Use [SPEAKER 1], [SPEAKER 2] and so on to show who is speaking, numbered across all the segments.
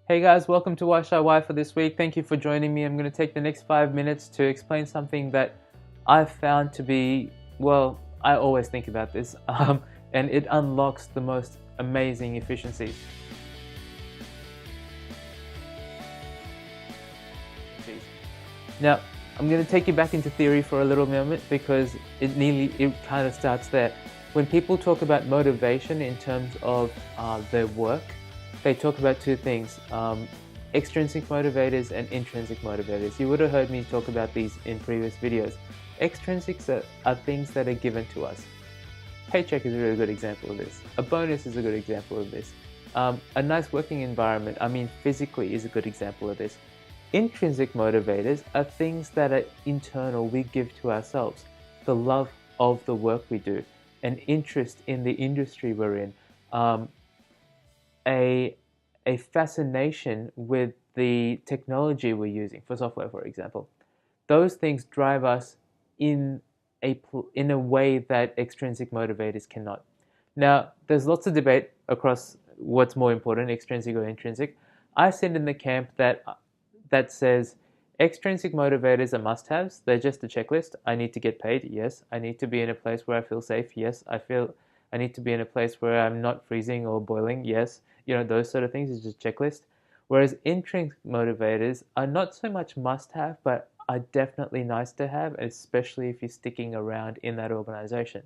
[SPEAKER 1] Hey guys, welcome to Why Shy Why for this week. Thank you for joining me. I'm going to take the next 5 minutes to explain something that I've found to be, well, I always think about this, and it unlocks the most amazing efficiencies. Now, I'm going to take you back into theory for a little moment because it kind of starts there. When people talk about motivation in terms of their work, they talk about two things, extrinsic motivators and intrinsic motivators. You would have heard me talk about these in previous videos. Extrinsics are things that are given to us. Paycheck is a really good example of this. A bonus is a good example of this. A nice working environment, physically, is a good example of this. Intrinsic motivators are things that are internal, we give to ourselves. The love of the work we do, an interest in the industry we're in, a fascination with the technology we're using for software, for example. Those things drive us in a way that extrinsic motivators cannot. Now, there's lots of debate across what's more important, extrinsic or intrinsic. I sit in the camp that says extrinsic motivators are must-haves. They're just a checklist. I need to get paid. Yes. I need to be in a place where I feel safe. Yes. I need to be in a place where I'm not freezing or boiling. Yes. Those sort of things is just a checklist. Whereas intrinsic motivators are not so much must-have, but are definitely nice to have, especially if you're sticking around in that organization.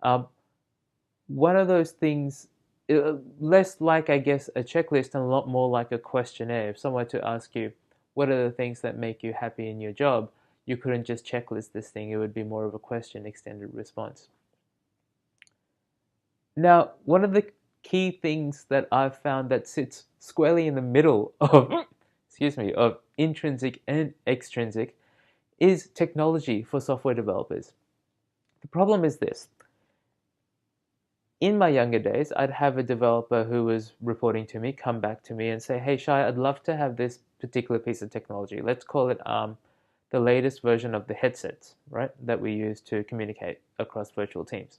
[SPEAKER 1] One of those things, less like, I guess, a checklist and a lot more like a questionnaire. If someone were to ask you, what are the things that make you happy in your job? You couldn't just checklist this thing. It would be more of a question, extended response. Now, one of the key things that I've found that sits squarely in the middle of, of intrinsic and extrinsic is technology for software developers. The problem is this. In my younger days, I'd have a developer who was reporting to me come back to me and say, hey, Shai, I'd love to have this particular piece of technology. Let's call it the latest version of the headsets, right, that we use to communicate across virtual teams.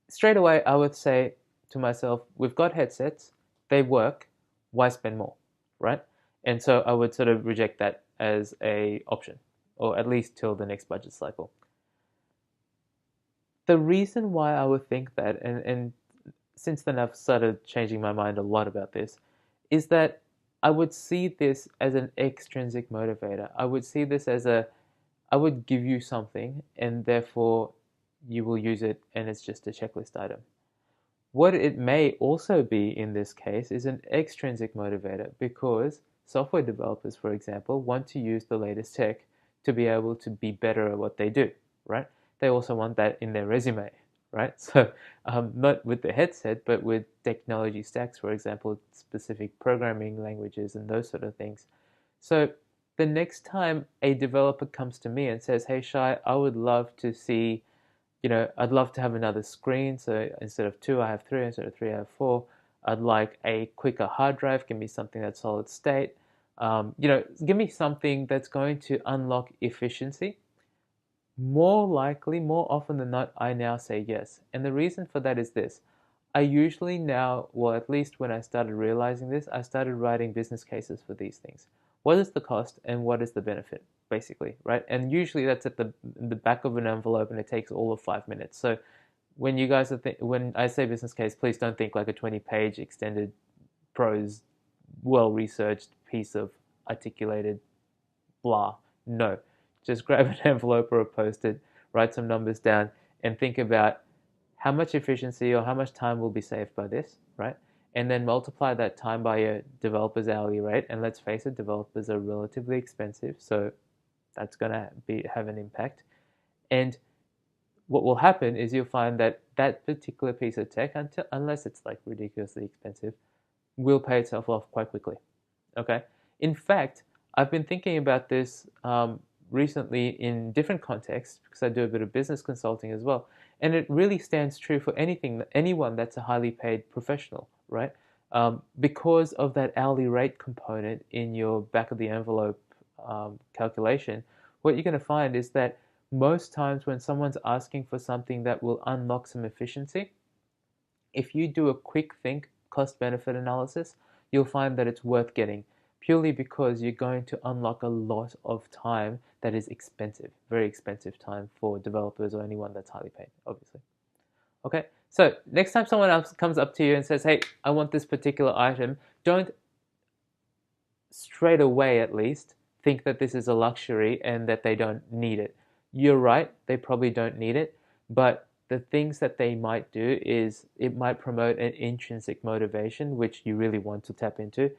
[SPEAKER 1] Straight away, I would say to myself, we've got headsets, they work, why spend more, right? And so I would sort of reject that as an option, or at least till the next budget cycle. The reason why I would think that, and since then I've started changing my mind a lot about this, is that I would see this as an extrinsic motivator. I would see this as I would give you something and therefore you will use it and it's just a checklist item. What it may also be in this case is an extrinsic motivator because software developers, for example, want to use the latest tech to be able to be better at what they do, right? They also want that in their resume, right? So not with the headset, but with technology stacks, for example, specific programming languages and those sort of things. So the next time a developer comes to me and says, hey, Shai, I would love to see, I'd love to have another screen. So instead of 2, I have 3. Instead of 3, I have 4. I'd like a quicker hard drive. Give me something that's solid state. Give me something that's going to unlock efficiency. More likely, more often than not, I now say yes. And the reason for that is this. I usually now, well, at least when I started realizing this, I started writing business cases for these things. What is the cost and what is the benefit, basically, right? And usually that's at the back of an envelope and it takes all of 5 minutes. So when you guys when I say business case, please don't think like a 20-page extended prose, well-researched piece of articulated blah. No, just grab an envelope or a post-it, write some numbers down, and think about how much efficiency or how much time will be saved by this, right? And then multiply that time by your developer's hourly rate. And let's face it, developers are relatively expensive, so that's going to have an impact. And what will happen is you'll find that that particular piece of tech, unless it's like ridiculously expensive, will pay itself off quite quickly. Okay. In fact, I've been thinking about this recently in different contexts because I do a bit of business consulting as well. And it really stands true for anyone that's a highly paid professional, right? Because of that hourly rate component in your back of the envelope calculation, what you're going to find is that most times when someone's asking for something that will unlock some efficiency, if you do a quick think, cost-benefit analysis, you'll find that it's worth getting, purely because you're going to unlock a lot of time that is expensive, very expensive time for developers or anyone that's highly paid, obviously. Okay, so next time someone else comes up to you and says, hey, I want this particular item, don't straight away at least think that this is a luxury and that they don't need it. You're right, they probably don't need it, but the things that they might do is it might promote an intrinsic motivation, which you really want to tap into.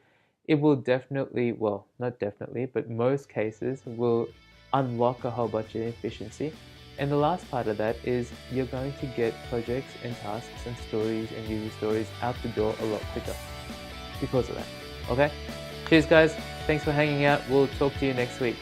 [SPEAKER 1] It will definitely, well, not definitely, but most cases will unlock a whole bunch of efficiency. And the last part of that is you're going to get projects and tasks and stories and user stories out the door a lot quicker because of that. Okay? Cheers, guys. Thanks for hanging out. We'll talk to you next week.